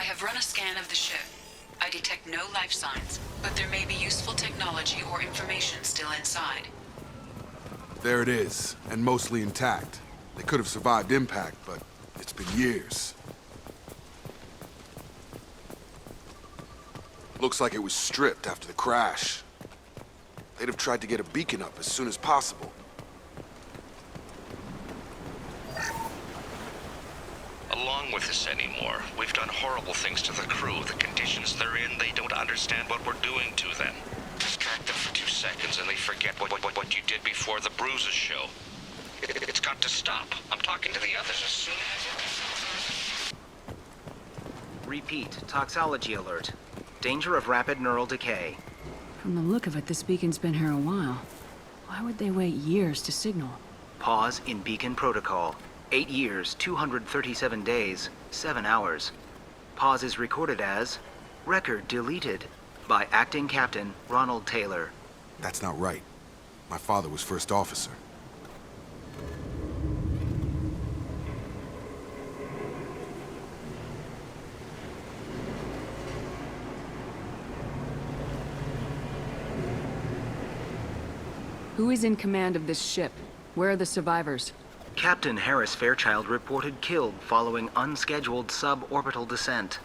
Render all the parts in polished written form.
have run a scan of the ship. I detect no life signs, but there may be useful technology or information still inside. There it is, and mostly intact. They could have survived impact, but it's been years. Looks like it was stripped after the crash. They'd have tried to get a beacon up as soon as possible. Along with this anymore. We've done horrible things to the crew. The conditions they're in, they don't understand what we're doing to them. Distract them for 2 seconds and they forget what you did before the bruises show. It's got to stop. I'm talking to the others as soon as... Repeat, toxology alert. Danger of rapid neural decay. From the look of it, this beacon's been here a while. Why would they wait years to signal? Pause in beacon protocol. 8 years, 237 days, 7 hours. Pause is recorded as record deleted by Acting Captain Ronald Taylor. That's not right. My father was first officer. Who is in command of this ship? Where are the survivors? Captain Harris Fairchild reported killed following unscheduled suborbital descent.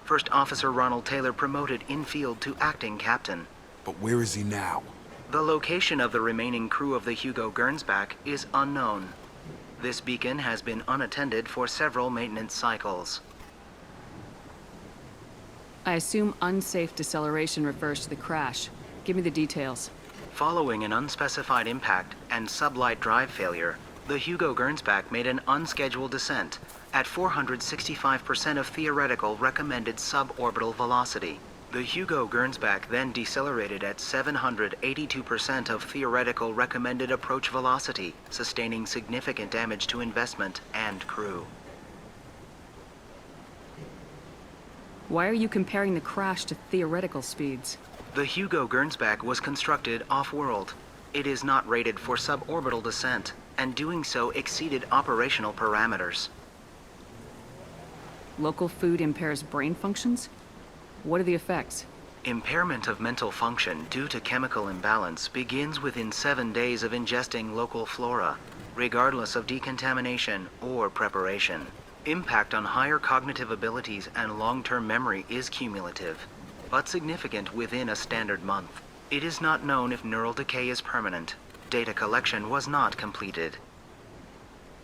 First Officer Ronald Taylor promoted in-field to acting captain. But where is he now? The location of the remaining crew of the Hugo Gernsback is unknown. This beacon has been unattended for several maintenance cycles. I assume unsafe deceleration refers to the crash. Give me the details. Following an unspecified impact and sublight drive failure, the Hugo Gernsback made an unscheduled descent at 465% of theoretical recommended suborbital velocity. The Hugo Gernsback then decelerated at 782% of theoretical recommended approach velocity, sustaining significant damage to investment and crew. Why are you comparing the crash to theoretical speeds? The Hugo Gernsback was constructed off-world. It is not rated for suborbital descent, and doing so exceeded operational parameters. Local food impairs brain functions? What are the effects? Impairment of mental function due to chemical imbalance begins within 7 days of ingesting local flora, regardless of decontamination or preparation. Impact on higher cognitive abilities and long-term memory is cumulative, but significant within a standard month. It is not known if neural decay is permanent. Data collection was not completed.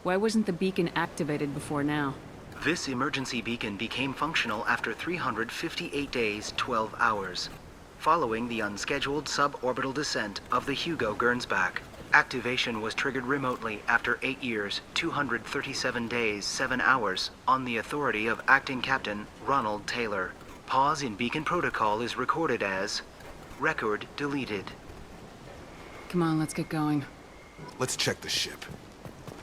Why wasn't the beacon activated before now? This emergency beacon became functional after 358 days, 12 hours, following the unscheduled suborbital descent of the Hugo Gernsback. Activation was triggered remotely after 8 years, 237 days, 7 hours, on the authority of Acting Captain Ronald Taylor. Pause in beacon protocol is recorded as record deleted. Come on, let's get going. Let's check the ship.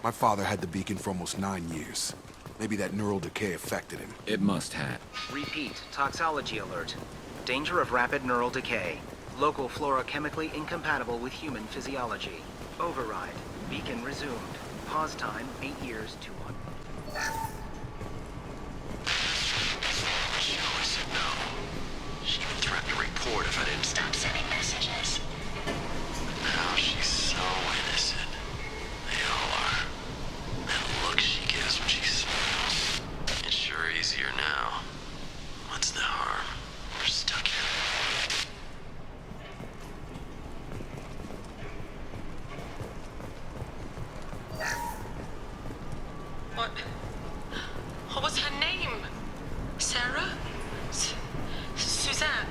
My father had the beacon for almost 9 years. Maybe that neural decay affected him. It must have. Repeat, toxology alert. Danger of rapid neural decay. Local flora chemically incompatible with human physiology. Override. Beacon resumed. Pause time, 8 years, 200. She even threatened to report if I didn't stop sending messages. Now she's so innocent. They all are. That look she gives when she smiles. It's sure easier now. What's the harm? We're stuck here. What was her name? Sarah? Suzanne?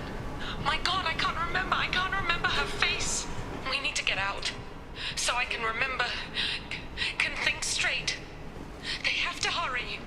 My God, I can't remember. I can't remember her face. We need to get out. So I can remember. Can think straight. They have to hurry.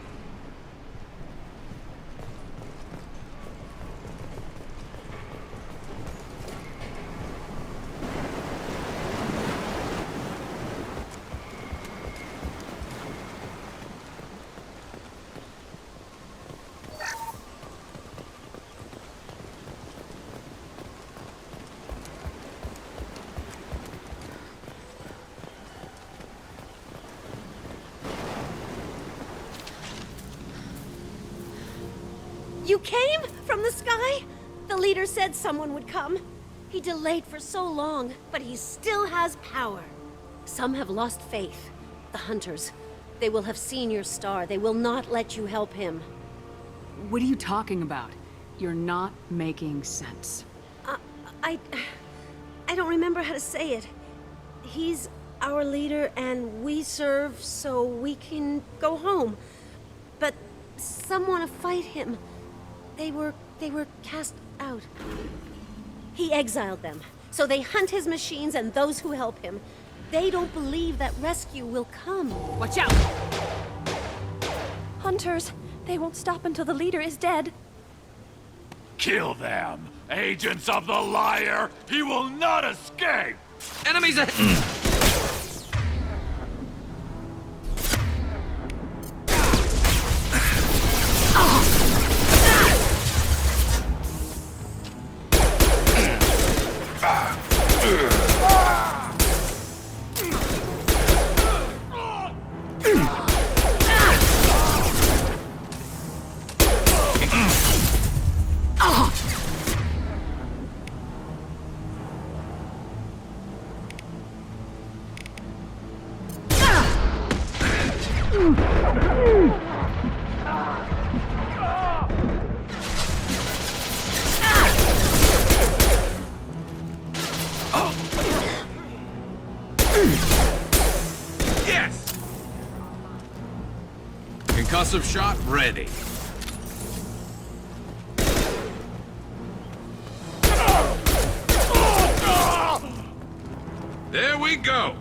You came from the sky? The leader said someone would come. He delayed for so long, but he still has power. Some have lost faith. The hunters. They will have seen your star. They will not let you help him. What are you talking about? You're not making sense. I don't remember how to say it. He's our leader and we serve so we can go home. But some want to fight him. They were cast out. He exiled them, so they hunt his machines and those who help him. They don't believe that rescue will come. Watch out! Hunters, they won't stop until the leader is dead. Kill them! Agents of the liar! He will not escape! Enemies ahead! Yes! Concussive shot ready. There we go.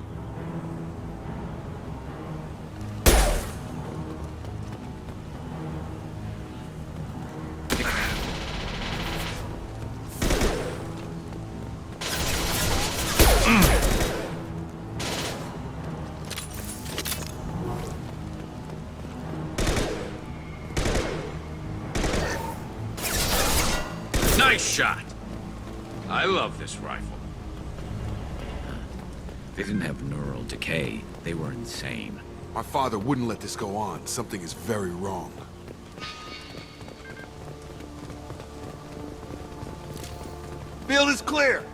Nice shot. I love this rifle. They didn't have neural decay. They were insane. My father wouldn't let this go on. Something is very wrong. Field is clear!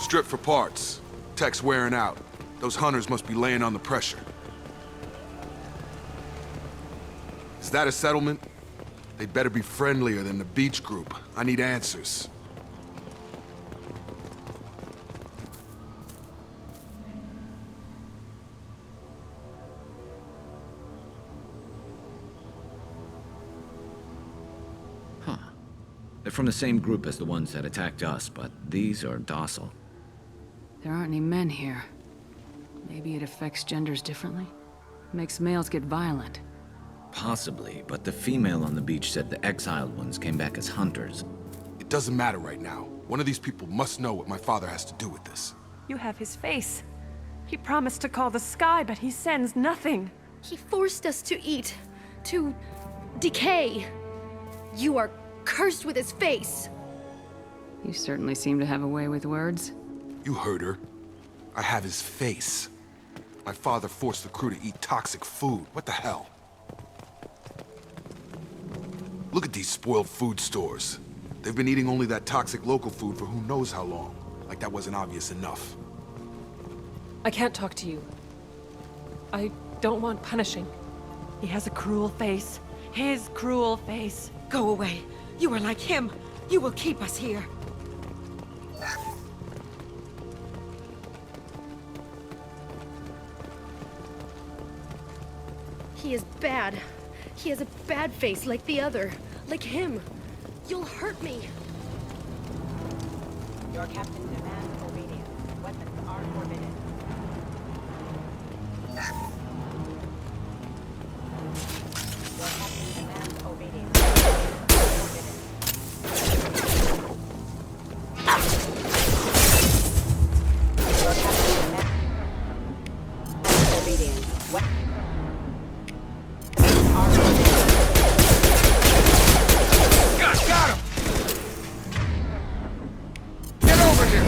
Strip for parts. Tech's wearing out. Those hunters must be laying on the pressure. Is that a settlement? They'd better be friendlier than the beach group. I need answers. Huh. They're from the same group as the ones that attacked us, but these are docile. There aren't any men here. Maybe it affects genders differently? Makes males get violent. Possibly, but the female on the beach said the exiled ones came back as hunters. It doesn't matter right now. One of these people must know what my father has to do with this. You have his face. He promised to call the sky, but he sends nothing. He forced us to eat, to decay. You are cursed with his face. You certainly seem to have a way with words. You heard her. I have his face. My father forced the crew to eat toxic food. What the hell? Look at these spoiled food stores. They've been eating only that toxic local food for who knows how long. Like that wasn't obvious enough. I can't talk to you. I don't want punishing. He has a cruel face. His cruel face. Go away. You are like him. You will keep us here. He is bad. He has a bad face like the other. Like him. You'll hurt me. Your captain demands obedience. Weapons are forbidden. Your captain demands obedience. Your captain demands obedience. Weapons are forbidden. Got him! Get over here!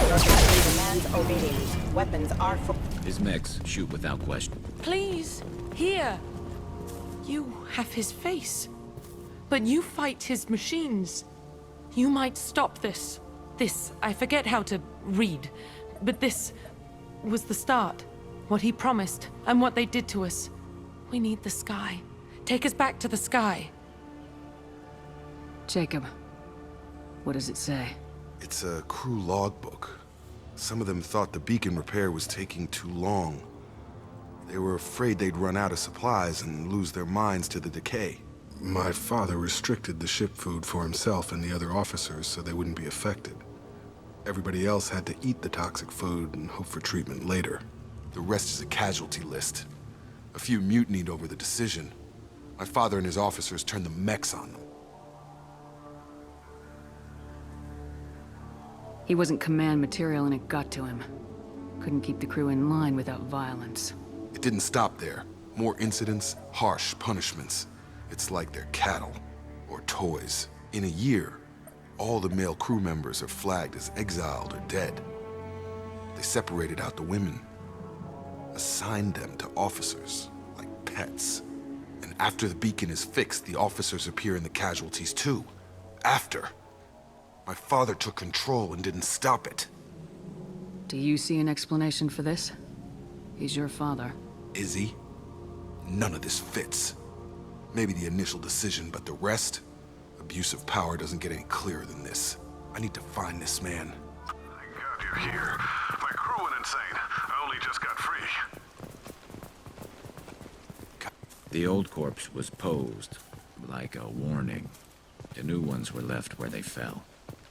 Your captain demands obedience. Weapons are for... His mechs shoot without question. Please, here. You have his face. But you fight his machines. You might stop this. This, I forget how to read. But this was the start. What he promised, and what they did to us. We need the sky. Take us back to the sky. Jacob, what does it say? It's a crew logbook. Some of them thought the beacon repair was taking too long. They were afraid they'd run out of supplies and lose their minds to the decay. My father restricted the ship food for himself and the other officers so they wouldn't be affected. Everybody else had to eat the toxic food and hope for treatment later. The rest is a casualty list. A few mutinied over the decision. My father and his officers turned the mechs on them. He wasn't command material and it got to him. Couldn't keep the crew in line without violence. It didn't stop there. More incidents, harsh punishments. It's like they're cattle or toys. In a year, all the male crew members are flagged as exiled or dead. They separated out the women, assigned them to officers like pets. And after the beacon is fixed, the officers appear in the casualties too. After. My father took control and didn't stop it. Do you see an explanation for this? He's your father. Is he? None of this fits. Maybe the initial decision, but the rest? Abuse of power doesn't get any clearer than this. I need to find this man. Thank God you're here. My crew went insane. I only just got free. The old corpse was posed like a warning. The new ones were left where they fell.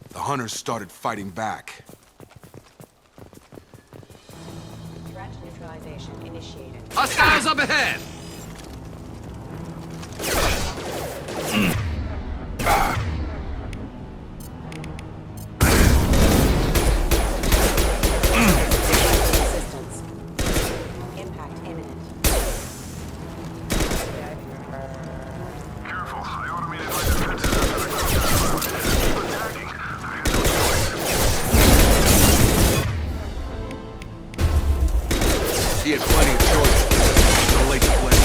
The hunters started fighting back. Threat neutralization initiated. Hostiles up ahead! Resistance. Impact imminent. Careful, I automated my defenses after the crew keep attacking. I had no choice. He had plenty of choices. The late blend.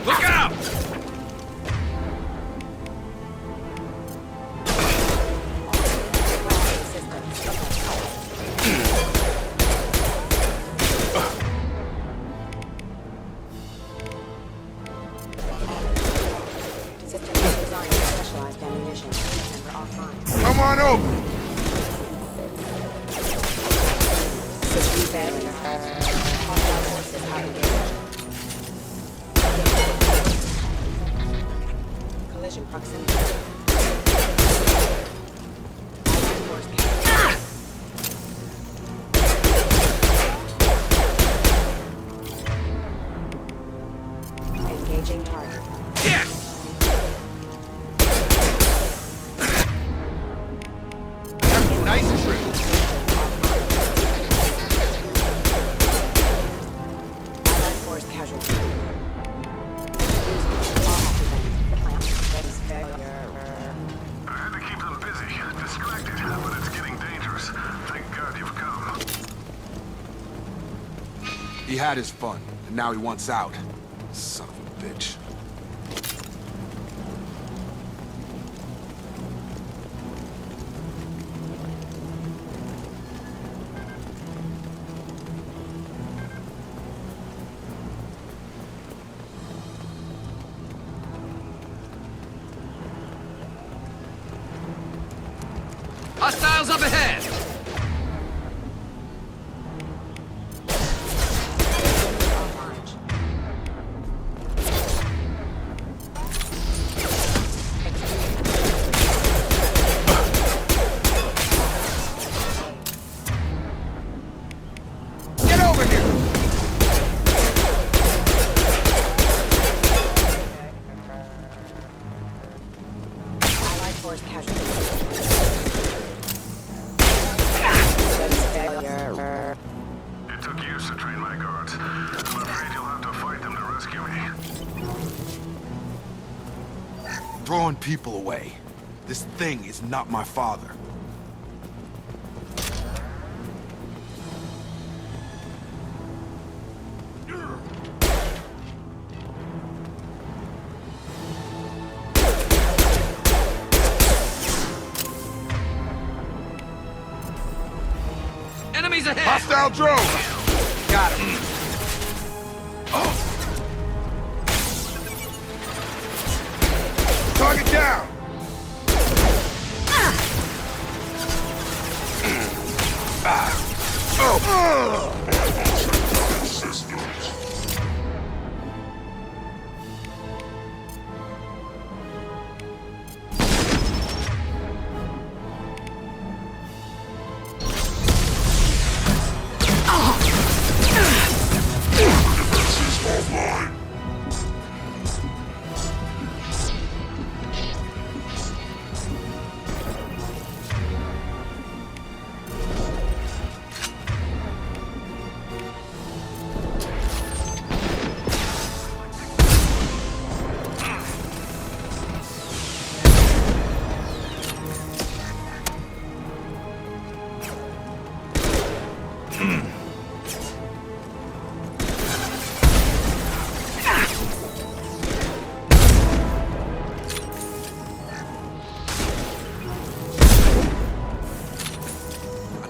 Look out! System designed for specialized ammunition. Member offline. Come on over! System failure. Hostile forces out engaged. Collision proximity. Allied force engaging target. Yes! Nice trick. Allied force casualty. All activated. Plant ready failure. I had to keep them busy, distracted, but it's getting dangerous. Thank God you've come. He had his fun, and now he wants out. Son of a bitch. Hostiles up ahead! throwing people away. This thing is not my father. Enemies ahead! Hostile drone! Got him. Target down!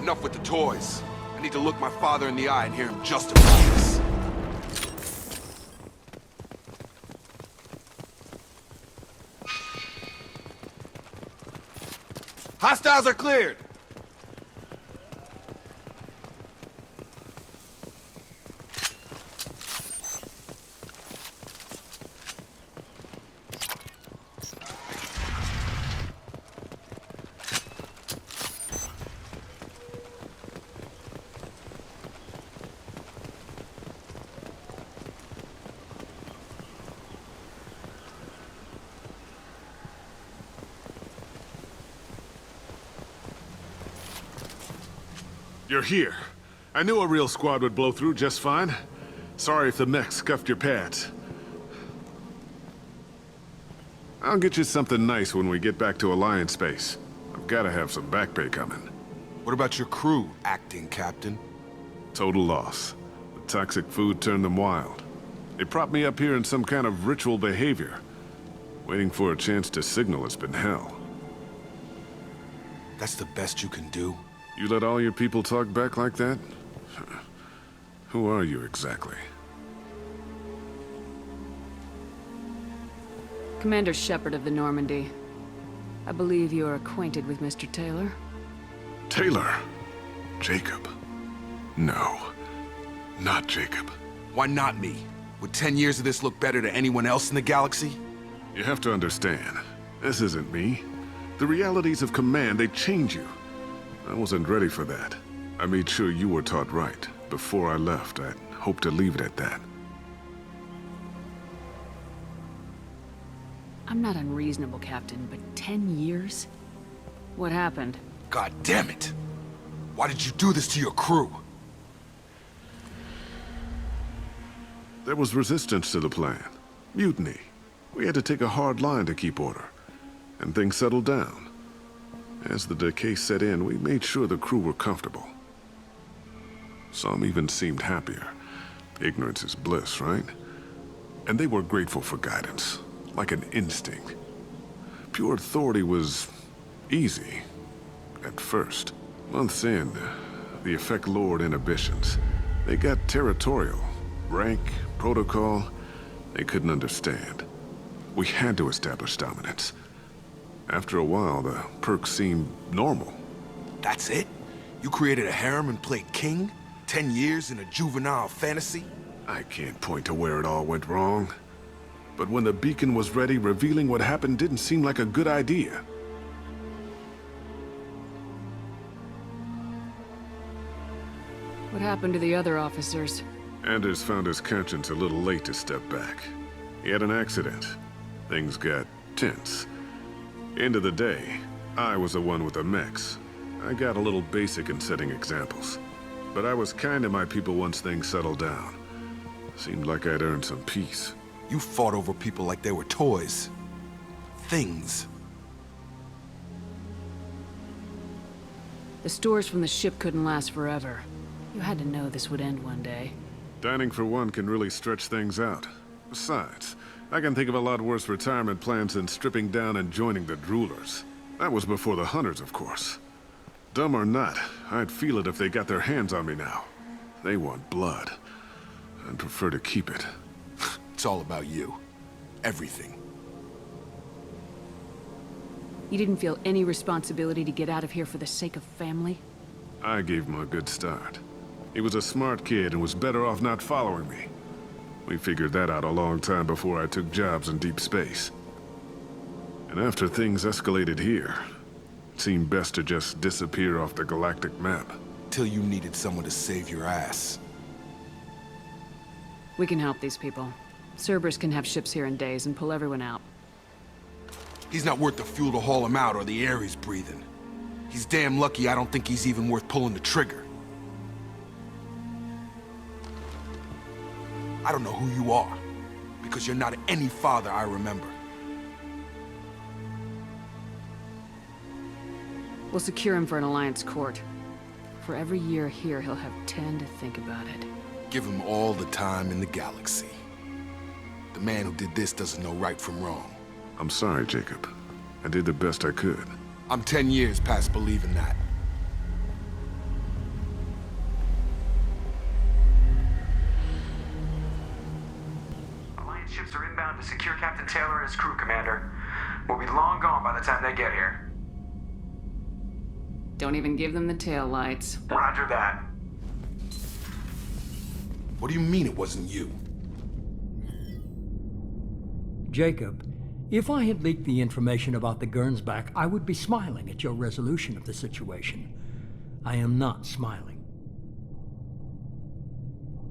Enough with the toys. I need to look my father in the eye and hear him justify this. Hostiles are cleared! You're here. I knew a real squad would blow through just fine. Sorry if the mech scuffed your pads. I'll get you something nice when we get back to Alliance space. I've gotta have some back pay coming. What about your crew, acting captain? Total loss. The toxic food turned them wild. They propped me up here in some kind of ritual behavior. Waiting for a chance to signal has been hell. That's the best you can do? You let all your people talk back like that? Who are you exactly? Commander Shepard of the Normandy. I believe you are acquainted with Mr. Taylor. Taylor? Jacob? No. Not Jacob. Why not me? Would 10 years of this look better to anyone else in the galaxy? You have to understand, this isn't me. The realities of command, they change you. I wasn't ready for that. I made sure you were taught right. Before I left, I hoped to leave it at that. I'm not unreasonable, Captain, but 10 years? What happened? God damn it! Why did you do this to your crew? There was resistance to the plan. Mutiny. We had to take a hard line to keep order. And things settled down. As the decay set in, we made sure the crew were comfortable. Some even seemed happier. Ignorance is bliss, right? And they were grateful for guidance, like an instinct. Pure authority was easy, at first. Months in, the effect lowered inhibitions. They got territorial. Rank, protocol, they couldn't understand. We had to establish dominance. After a while, the perks seemed normal. That's it? You created a harem and played king? 10 years in a juvenile fantasy? I can't point to where it all went wrong. But when the beacon was ready, revealing what happened didn't seem like a good idea. What happened to the other officers? Anders found his conscience a little late to step back. He had an accident. Things got tense. End of the day, I was the one with the mechs. I got a little basic in setting examples. But I was kind to my people once things settled down. Seemed like I'd earned some peace. You fought over people like they were toys. things. The stores from the ship couldn't last forever. You had to know this would end one day. Dining for one can really stretch things out. Besides, I can think of a lot worse retirement plans than stripping down and joining the droolers. That was before the hunters, of course. Dumb or not, I'd feel it if they got their hands on me now. They want blood. I'd prefer to keep it. It's all about you. Everything. You didn't feel any responsibility to get out of here for the sake of family? I gave him a good start. He was a smart kid and was better off not following me. We figured that out a long time before I took jobs in deep space. And after things escalated here, it seemed best to just disappear off the galactic map. Till you needed someone to save your ass. We can help these people. Cerberus can have ships here in days and pull everyone out. He's not worth the fuel to haul him out or the air he's breathing. He's damn lucky I don't think he's even worth pulling the trigger. I don't know who you are, because you're not any father I remember. We'll secure him for an Alliance court. For every year here, he'll have 10 to think about it. Give him all the time in the galaxy. The man who did this doesn't know right from wrong. I'm sorry, Jacob. I did the best I could. I'm 10 years past believing that. Alliance ships are inbound to secure Captain Taylor and his crew, Commander. We'll be long gone by the time they get here. Don't even give them the tail lights. Roger that. What do you mean it wasn't you? Jacob, if I had leaked the information about the Gernsback, I would be smiling at your resolution of the situation. I am not smiling.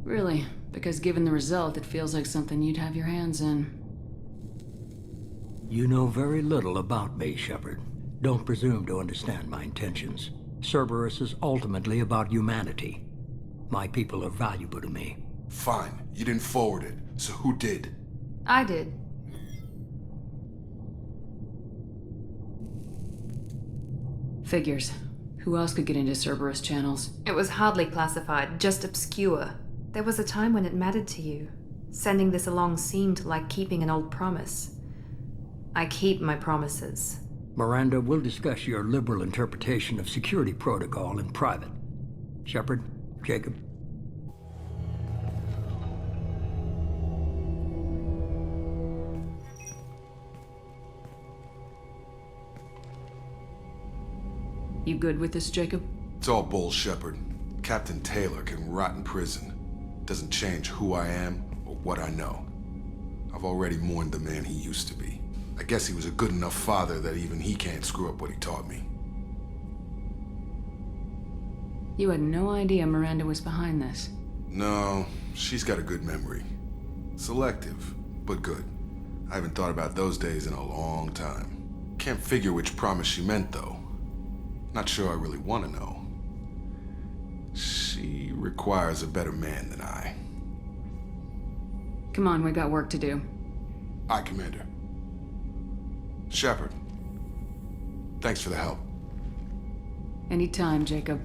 Really? Because given the result, it feels like something you'd have your hands in. You know very little about me, Shepard. Don't presume to understand my intentions. Cerberus is ultimately about humanity. My people are valuable to me. Fine. You didn't forward it, so who did? I did. Figures. Who else could get into Cerberus channels? It was hardly classified, just obscure. There was a time when it mattered to you. Sending this along seemed like keeping an old promise. I keep my promises. Miranda, we'll discuss your liberal interpretation of security protocol in private. Shepard, Jacob. You good with this, Jacob? It's all bull, Shepard. Captain Taylor can rot in prison. Doesn't change who I am or what I know. I've already mourned the man he used to be. I guess he was a good enough father that even he can't screw up what he taught me. You had no idea Miranda was behind this. No, she's got a good memory. Selective, but good. I haven't thought about those days in a long time. Can't figure which promise she meant, though. Not sure I really want to know. She requires a better man than I. Come on, we got work to do. Aye, Commander. Shepard, thanks for the help. Anytime, Jacob.